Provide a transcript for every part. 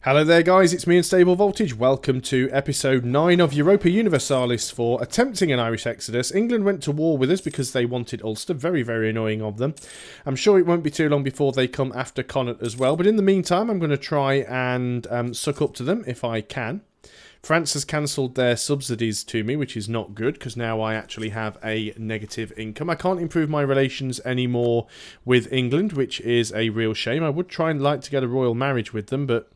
Hello there guys, it's me Unstable Voltage. Welcome to episode 9 of Europa Universalis IV, attempting an Irish exodus. England went to war with us because they wanted Ulster. Very, very annoying of them. I'm sure it won't be too long before they come after Connaught as well. But in the meantime, I'm going to try and suck up to them if I can. France has cancelled their subsidies to me, which is not good because now I actually have a negative income. I can't improve my relations anymore with England, which is a real shame. I would try and like to get a royal marriage with them, but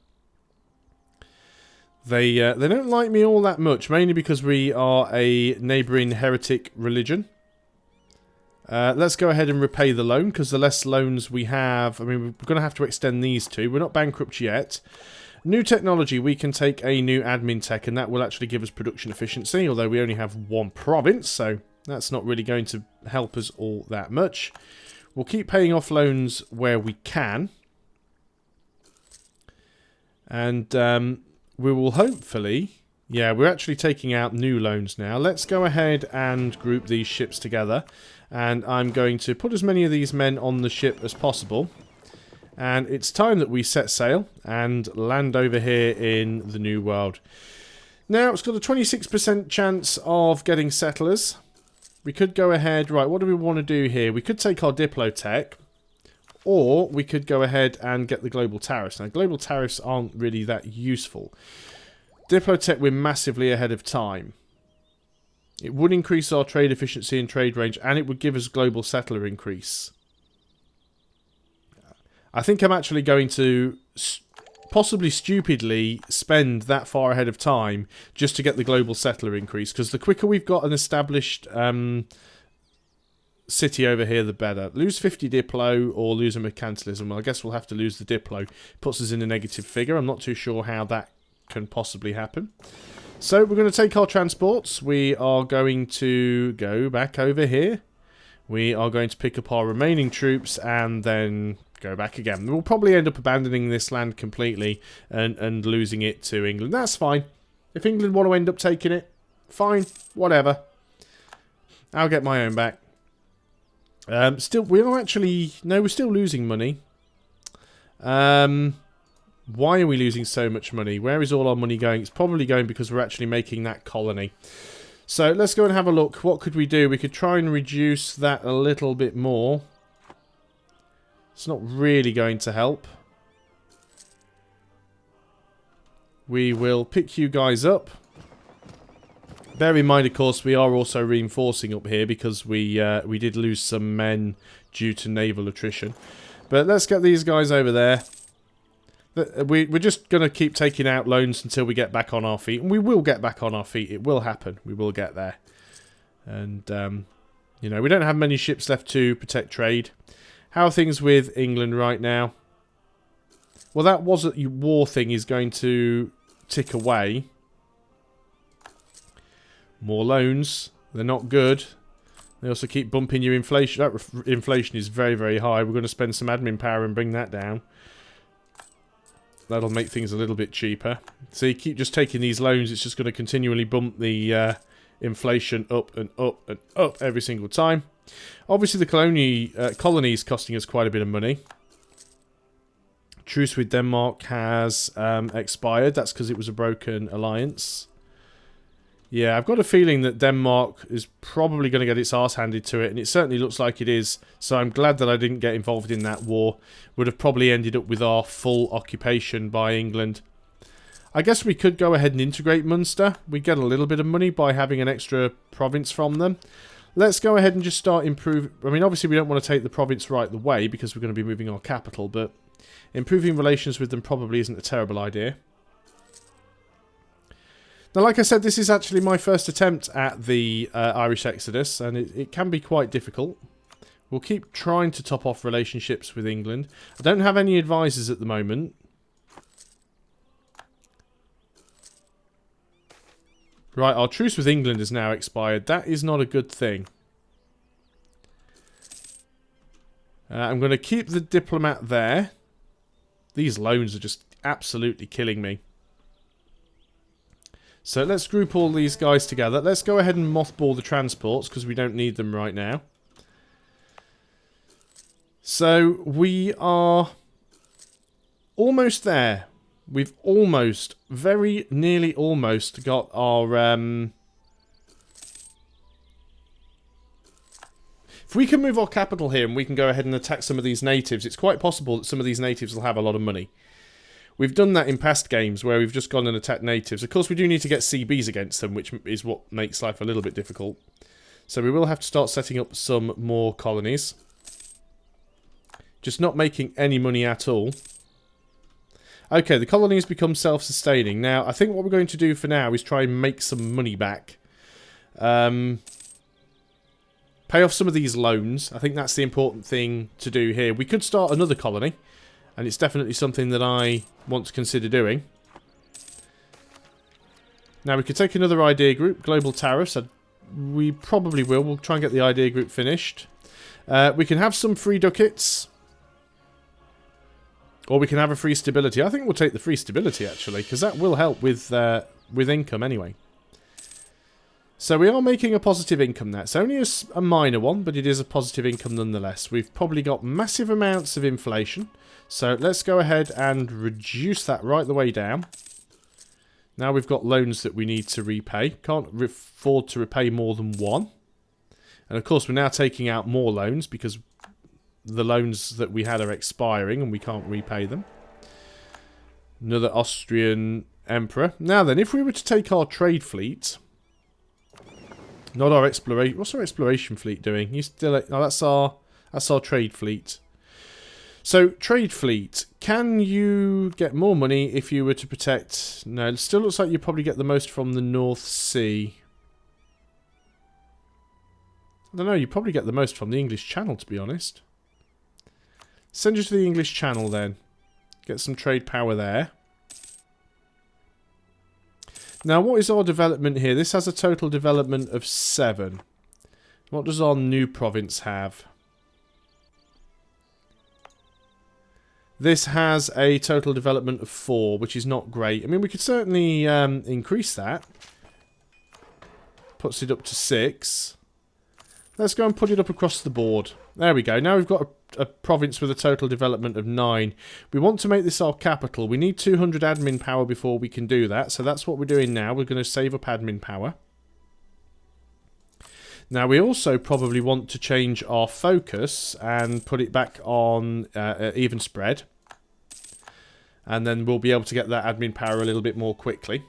They don't like me all that much, mainly because we are a neighbouring heretic religion. Let's go ahead and repay the loan, because the less loans we have... I mean, we're going to have to extend these two. We're not bankrupt yet. New technology, we can take a new admin tech, and that will actually give us production efficiency, although we only have one province, so that's not really going to help us all that much. We'll keep paying off loans where we can. And... we will hopefully... Yeah, we're actually taking out new loans now. Let's go ahead and group these ships together. And I'm going to put as many of these men on the ship as possible. And it's time that we set sail and land over here in the New World. Now, it's got a 26% chance of getting settlers. We could go ahead... Right, what do we want to do here? We could take our Diplotech. Or we could go ahead and get the global tariffs. Now, global tariffs aren't really that useful. Diplotech, we're massively ahead of time. It would increase our trade efficiency and trade range, and it would give us global settler increase. I think I'm actually going to possibly stupidly spend that far ahead of time just to get the global settler increase, because the quicker we've got an established... city over here, the better. Lose 50 Diplo or lose a mercantilism. Well, I guess we'll have to lose the Diplo. Puts us in a negative figure. I'm not too sure how that can possibly happen. So we're going to take our transports. We are going to go back over here. We are going to pick up our remaining troops and then go back again. We'll probably end up abandoning this land completely and losing it to England. That's fine. If England want to end up taking it, fine. Whatever. I'll get my own back. Still, we're actually... No, we're still losing money. Why are we losing so much money? Where is all our money going? It's probably going because we're actually making that colony. So, let's go and have a look. What could we do? We could try and reduce that a little bit more. It's not really going to help. We will pick you guys up. Bear in mind, of course, we are also reinforcing up here because we did lose some men due to naval attrition. But let's get these guys over there. We're just going to keep taking out loans until we get back on our feet. And we will get back on our feet. It will happen. We will get there. And, you know, we don't have many ships left to protect trade. How are things with England right now? Well, that war thing is going to tick away. More loans. They're not good. They also keep bumping your inflation. That inflation is very, very high. We're going to spend some admin power and bring that down. That'll make things a little bit cheaper. So you keep just taking these loans. It's just going to continually bump the inflation up and up and up every single time. Obviously, the colony is costing us quite a bit of money. Truce with Denmark has expired. That's because it was a broken alliance. Yeah, I've got a feeling that Denmark is probably going to get its arse handed to it, and it certainly looks like it is. So I'm glad that I didn't get involved in that war. Would have probably ended up with our full occupation by England. I guess we could go ahead and integrate Munster. We get a little bit of money by having an extra province from them. Let's go ahead and just start improving. I mean, obviously we don't want to take the province right away because we're going to be moving our capital, but improving relations with them probably isn't a terrible idea. Now, like I said, this is actually my first attempt at the Irish Exodus, and it can be quite difficult. We'll keep trying to top off relationships with England. I don't have any advisors at the moment. Right, our truce with England is now expired. That is not a good thing. I'm going to keep the diplomat there. These loans are just absolutely killing me. So let's group all these guys together. Let's go ahead and mothball the transports because we don't need them right now. So we are almost there. We've almost, very nearly almost got our... If we can move our capital here and we can go ahead and attack some of these natives, it's quite possible that some of these natives will have a lot of money. We've done that in past games where we've just gone and attacked natives. Of course, we do need to get CBs against them, which is what makes life a little bit difficult. So we will have to start setting up some more colonies. Just not making any money at all. Okay, the colonies become self-sustaining. Now, I think what we're going to do for now is try and make some money back. Pay off some of these loans. I think that's the important thing to do here. We could start another colony. And it's definitely something that I want to consider doing. Now, we could take another idea group. Global tariffs. We probably will. We'll try and get the idea group finished. We can have some free ducats. Or we can have a free stability. I think we'll take the free stability, actually. Because that will help with income anyway. So we are making a positive income there. It's only a minor one, but it is a positive income nonetheless. We've probably got massive amounts of inflation. So let's go ahead and reduce that right the way down. Now we've got loans that we need to repay. Can't afford to repay more than one. And of course we're now taking out more loans because the loans that we had are expiring and we can't repay them. Another Austrian emperor. Now then, if we were to take our trade fleet... Not our exploration... What's our exploration fleet doing? You still... Oh, that's our trade fleet. So, trade fleet. Can you get more money if you were to protect... No, it still looks like you probably get the most from the North Sea. I don't know, you probably get the most from the English Channel, to be honest. Send you to the English Channel, then. Get some trade power there. Now, what is our development here? This has a total development of 7. What does our new province have? This has a total development of 4, which is not great. I mean, we could certainly increase that. Puts it up to 6. Let's go and put it up across the board. There we go. Now we've got a province with a total development of 9. We want to make this our capital. We need 200 admin power before we can do that. So that's what we're doing now. We're going to save up admin power. Now we also probably want to change our focus and put it back on even spread. And then we'll be able to get that admin power a little bit more quickly.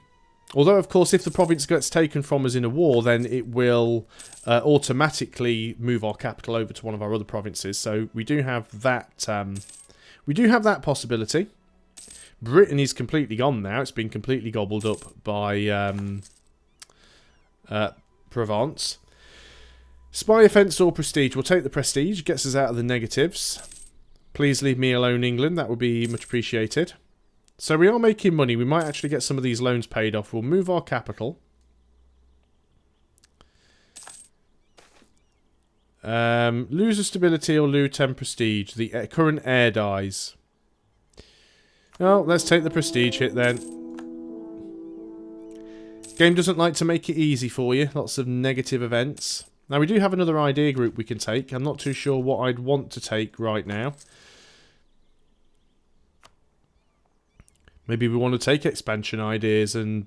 Although, of course, if the province gets taken from us in a war, then it will automatically move our capital over to one of our other provinces. So we do have that. We do have that possibility. Britain is completely gone now. It's been completely gobbled up by Provence. Spy, offence, or prestige. We'll take the prestige. Gets us out of the negatives. Please leave me alone, England. That would be much appreciated. So we are making money. We might actually get some of these loans paid off. We'll move our capital. Lose a stability or lose 10 prestige. The current heir dies. Well, let's take the prestige hit then. Game doesn't like to make it easy for you. Lots of negative events. Now we do have another idea group we can take. I'm not too sure what I'd want to take right now. Maybe we want to take expansion ideas and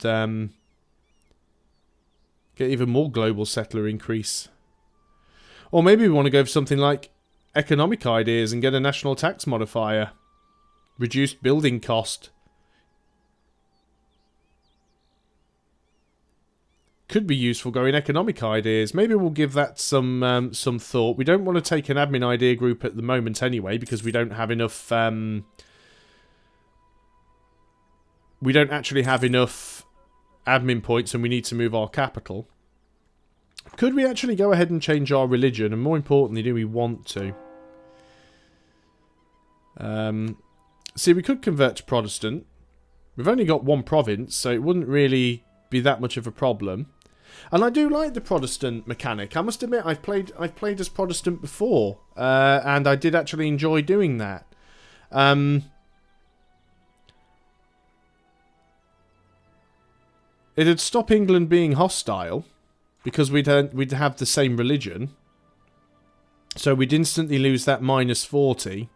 get even more global settler increase. Or maybe we want to go for something like economic ideas and get a national tax modifier. Reduced building cost. Could be useful going economic ideas. Maybe we'll give that some thought. We don't want to take an admin idea group at the moment anyway because we don't have enough... we don't actually have enough admin points and we need to move our capital. Could we actually go ahead and change our religion? And more importantly, do we want to? See, we could convert to Protestant. We've only got one province, so it wouldn't really be that much of a problem. And I do like the Protestant mechanic. I must admit, I've played as Protestant before. And I did actually enjoy doing that. It'd stop England being hostile because we'd have the same religion. So we'd instantly lose that -40.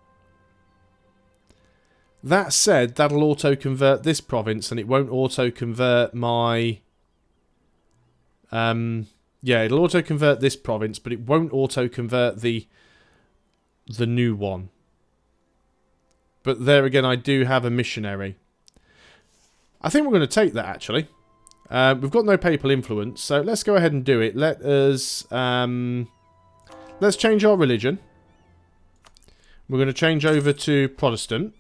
That said, that'll auto-convert this province, and it won't auto-convert my... yeah, it'll auto-convert this province, but it won't auto-convert the new one. But there again, I do have a missionary. I think we're going to take that, actually. We've got no papal influence, so let's go ahead and do it. Let us... let's change our religion. We're going to change over to Protestant.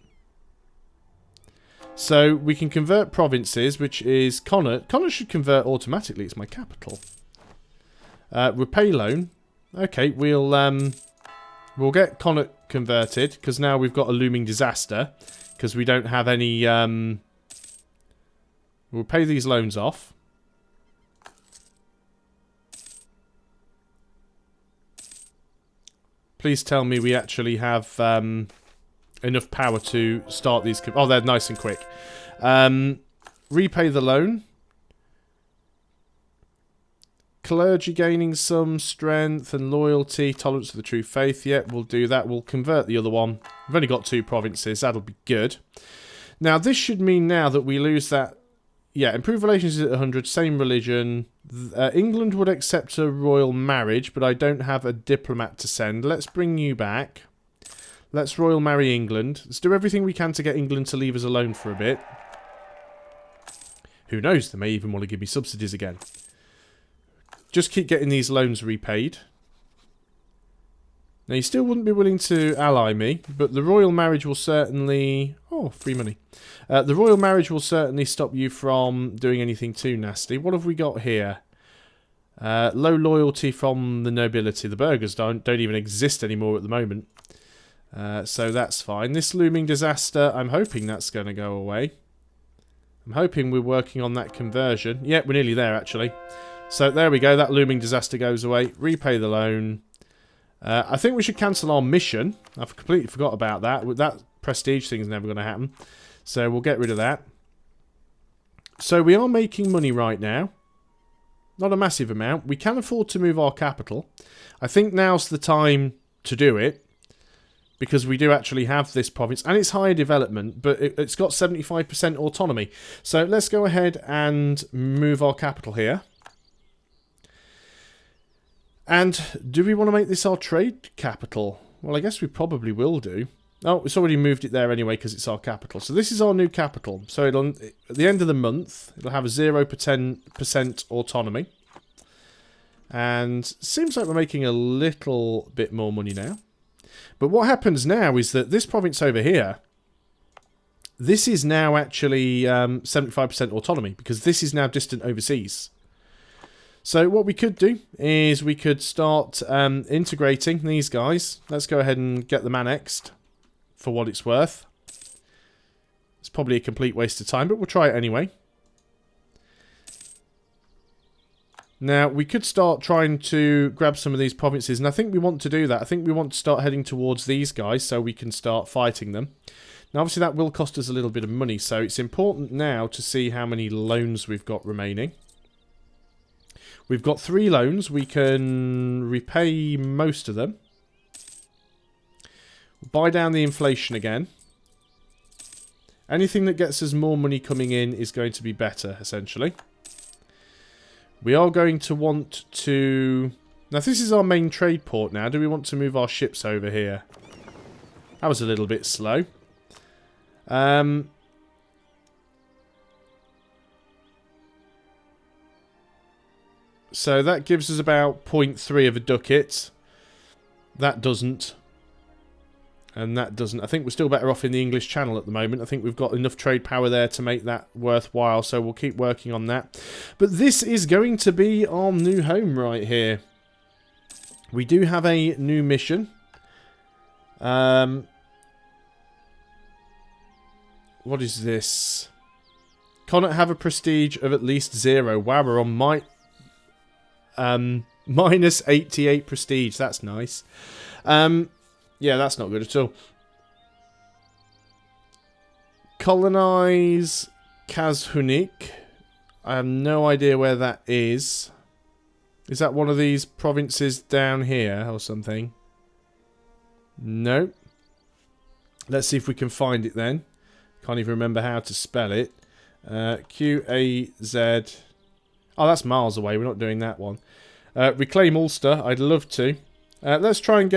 So we can convert provinces, which is Connaught. Connaught should convert automatically. It's my capital. Repay loan. Okay, we'll get Connaught converted because now we've got a looming disaster because we don't have any. We'll pay these loans off. Please tell me we actually have enough power to start these... Oh, they're nice and quick. Repay the loan. Clergy gaining some strength and loyalty. Tolerance of the true faith. Yeah, we'll do that. We'll convert the other one. We've only got 2 provinces. That'll be good. Now, this should mean now that we lose that... Yeah, improved relations is at 100. Same religion. England would accept a royal marriage, but I don't have a diplomat to send. Let's bring you back. Let's royal marry England. Let's do everything we can to get England to leave us alone for a bit. Who knows? They may even want to give me subsidies again. Just keep getting these loans repaid. Now, you still wouldn't be willing to ally me, but the royal marriage will certainly... Oh, free money. The royal marriage will certainly stop you from doing anything too nasty. What have we got here? Low loyalty from the nobility. The burghers don't even exist anymore at the moment. So that's fine. This looming disaster, I'm hoping that's going to go away. I'm hoping we're working on that conversion. Yeah, we're nearly there, actually. So there we go. That looming disaster goes away. Repay the loan. I think we should cancel our mission. I've completely forgot about that. That prestige thing is never going to happen. So we'll get rid of that. So we are making money right now. Not a massive amount. We can afford to move our capital. I think now's the time to do it. Because we do actually have this province. And it's higher development. But it's got 75% autonomy. So let's go ahead and move our capital here. And do we want to make this our trade capital? Well, I guess we probably will do. Oh, it's already moved it there anyway because it's our capital. So this is our new capital. So it'll, at the end of the month, it'll have a 0% autonomy. And seems like we're making a little bit more money now. But what happens now is that this province over here, this is now actually 75% autonomy because this is now distant overseas. So what we could do is we could start integrating these guys. Let's go ahead and get them annexed for what it's worth. It's probably a complete waste of time, but we'll try it anyway. Now, we could start trying to grab some of these provinces, and I think we want to do that. I think we want to start heading towards these guys so we can start fighting them. Now, obviously, that will cost us a little bit of money, so it's important now to see how many loans we've got remaining. We've got 3 loans. We can repay most of them. Buy down the inflation again. Anything that gets us more money coming in is going to be better, essentially. We are going to want to... Now, this is our main trade port now. Do we want to move our ships over here? That was a little bit slow. So that gives us about 0.3 of a ducat. That doesn't. And that doesn't. I think we're still better off in the English Channel at the moment. I think we've got enough trade power there to make that worthwhile. So we'll keep working on that. But this is going to be our new home right here. We do have a new mission. What is this? Cannot have a prestige of at least 0. Wow, we're on minus 88 prestige. That's nice. Yeah, that's not good at all. Colonize Kazhunik. I have no idea where that is. Is that one of these provinces down here or something? No. Let's see if we can find it then. Can't even remember how to spell it. Q-A-Z... Oh, that's miles away. We're not doing that one. Reclaim Ulster. I'd love to. Let's try and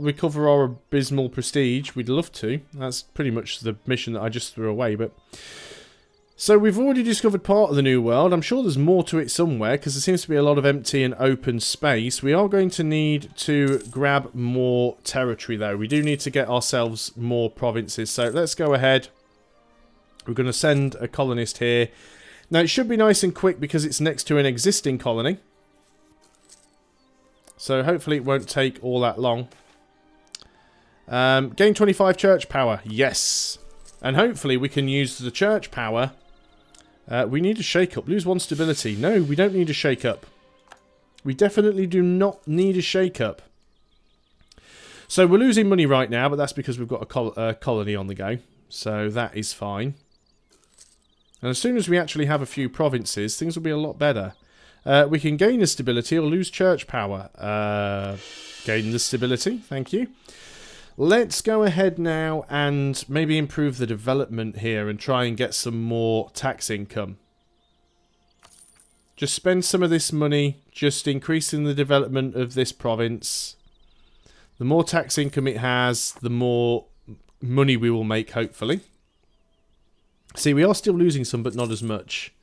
recover our abysmal prestige. We'd love to. That's pretty much the mission that I just threw away. But so we've already discovered part of the new world. I'm sure there's more to it somewhere because there seems to be a lot of empty and open space. We are going to need to grab more territory though. We do need to get ourselves more provinces. So let's go ahead. We're going to send a colonist here. Now it should be nice and quick because it's next to an existing colony. So hopefully it won't take all that long. Gain 25 church power. Yes. And hopefully we can use the church power. We need a shake-up. Lose 1 stability. No, we don't need a shake-up. We definitely do not need a shake-up. So we're losing money right now, but that's because we've got a colony on the go. So that is fine. And as soon as we actually have a few provinces, things will be a lot better. We can gain the stability or lose church power. Gain the stability, thank you. Let's go ahead now and maybe improve the development here and try and get some more tax income. Just spend some of this money just increasing the development of this province. The more tax income it has, the more money we will make, hopefully. See, we are still losing some, but not as much.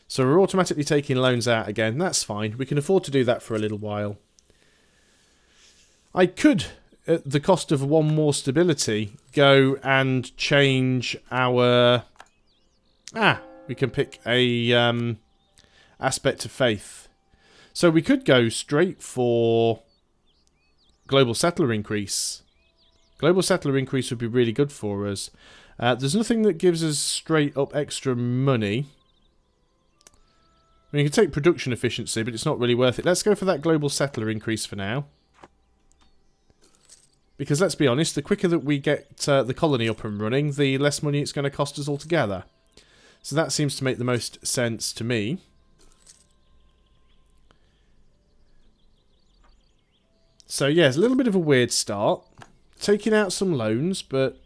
So we're automatically taking loans out again. That's fine. We can afford to do that for a little while. I could, at the cost of 1 more stability, go and change our... we can pick a aspect of faith. So we could go straight for global settler increase. Global settler increase would be really good for us. There's nothing that gives us straight up extra money. I mean, you can take production efficiency, but it's not really worth it. Let's go for that global settler increase for now. Because let's be honest, the quicker that we get the colony up and running, the less money it's going to cost us altogether. So that seems to make the most sense to me. So yeah, it's a little bit of a weird start. Taking out some loans, but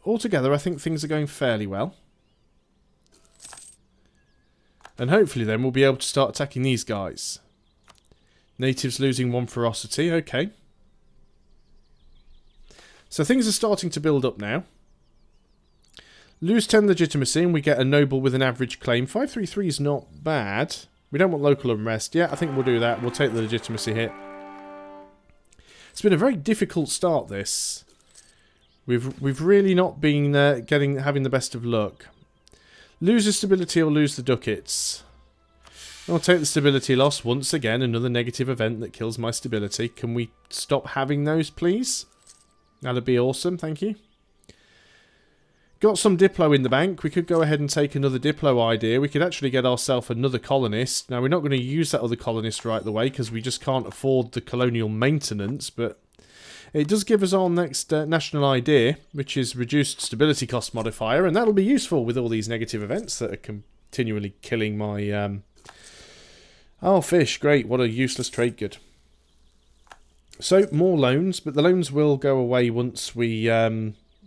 altogether I think things are going fairly well. And hopefully then we'll be able to start attacking these guys. Natives losing 1 ferocity, okay. So things are starting to build up now. Lose 10 legitimacy and we get a noble with an average claim. 533 is not bad. We don't want local unrest. Yeah, I think we'll do that. We'll take the legitimacy hit. It's been a very difficult start, this. We've really not been having the best of luck. Lose the stability or lose the ducats. I'll take the stability loss once again. Another negative event that kills my stability. Can we stop having those, please? That'd be awesome, thank you. Got some Diplo in the bank. We could go ahead and take another Diplo idea. We could actually get ourselves another colonist. Now, we're not going to use that other colonist right away because we just can't afford the colonial maintenance, but it does give us our next national idea, which is reduced stability cost modifier, and that'll be useful with all these negative events that are continually killing my... Oh, fish, great, what a useless trade good. So, more loans, but the loans will go away once we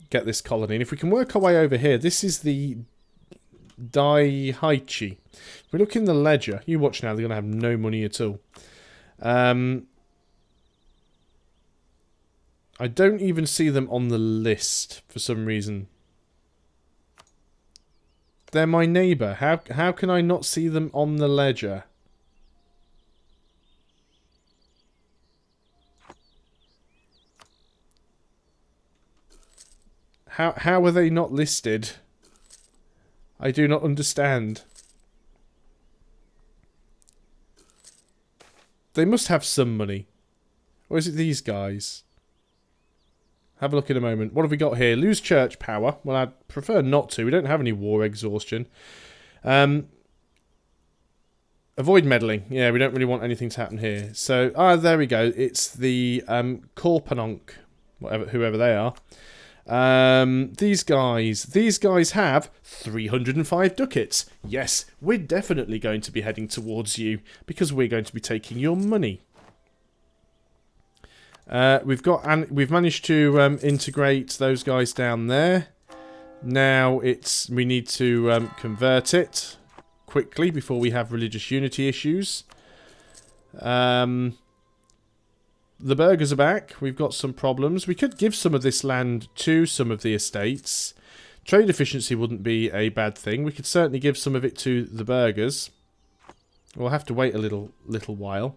get this colony. And if we can work our way over here, this is the Daihachi. If we look in the ledger, you watch now, they're going to have no money at all. I don't even see them on the list for some reason. They're my neighbour. How can I not see them on the ledger? How are they not listed? I do not understand. They must have some money. Or is it these guys? Have a look in a moment. What have we got here? Lose church power. Well, I'd prefer not to. We don't have any war exhaustion. Avoid meddling. Yeah, we don't really want anything to happen here. So, there we go. It's the Korpanonk, whoever they are. These guys have 305 ducats. Yes, we're definitely going to be heading towards you because we're going to be taking your money. We've managed to integrate those guys down there. Now we need to convert it quickly before we have religious unity issues. The burghers are back. We've got some problems. We could give some of this land to some of the estates. Trade efficiency wouldn't be a bad thing. We could certainly give some of it to the burghers. We'll have to wait a little while.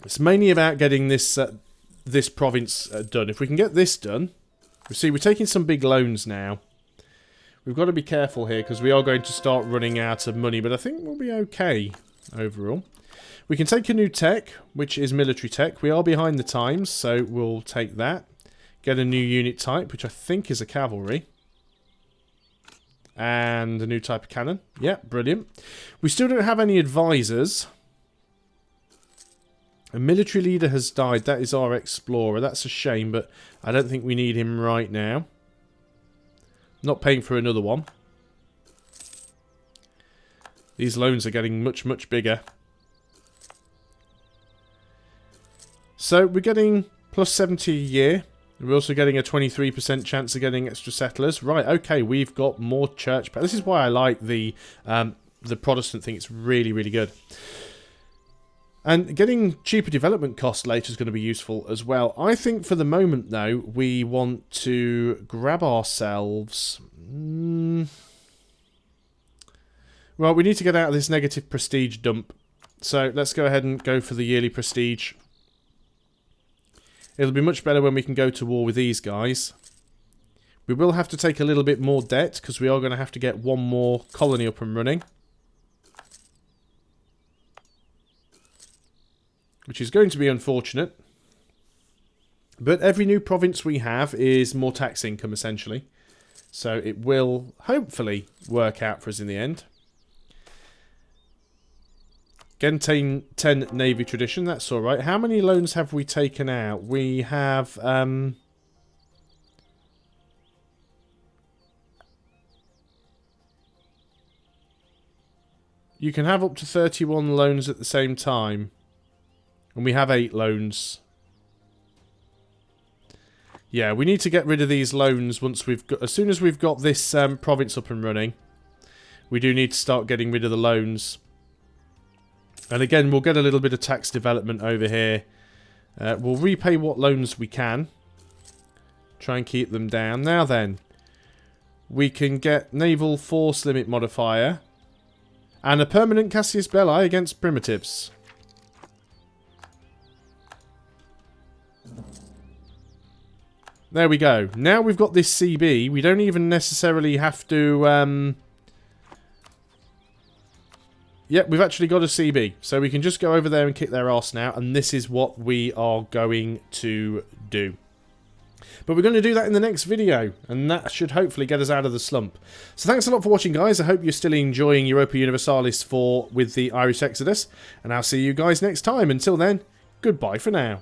It's mainly about getting this this province done. If we can get this done, you see, we're taking some big loans now. We've got to be careful here because we are going to start running out of money, but I think we'll be okay overall. We can take a new tech, which is military tech. We are behind the times, so we'll take that. Get a new unit type, which I think is a cavalry. And a new type of cannon. Yeah, brilliant. We still don't have any advisors. A military leader has died. That is our explorer. That's a shame, but I don't think we need him right now. Not paying for another one. These loans are getting much, much bigger. So we're getting plus 70 a year. We're also getting a 23% chance of getting extra settlers. Right, okay, we've got more church. This is why I like the Protestant thing. It's really, really good. And getting cheaper development costs later is going to be useful as well. I think for the moment, though, we want to grab ourselves... Well, we need to get out of this negative prestige dump. So let's go ahead and go for the yearly prestige. It'll be much better when we can go to war with these guys. We will have to take a little bit more debt because we are going to have to get one more colony up and running. Which is going to be unfortunate. But every new province we have is more tax income, essentially. So it will hopefully work out for us in the end. Again, 10 Navy tradition, that's alright. How many loans have we taken out? We have... You can have up to 31 loans at the same time. And we have 8 loans. Yeah, we need to get rid of these loans once we've got... As soon as we've got this province up and running, we do need to start getting rid of the loans. And again, we'll get a little bit of tax development over here. We'll repay what loans we can. Try and keep them down. Now then, we can get naval force limit modifier. And a permanent Cassius Belli against primitives. There we go. Now we've got this CB. We don't even necessarily have to... Yep, we've actually got a CB. So we can just go over there and kick their arse now. And this is what we are going to do. But we're going to do that in the next video. And that should hopefully get us out of the slump. So thanks a lot for watching, guys. I hope you're still enjoying Europa Universalis IV with the Irish Exodus. And I'll see you guys next time. Until then, goodbye for now.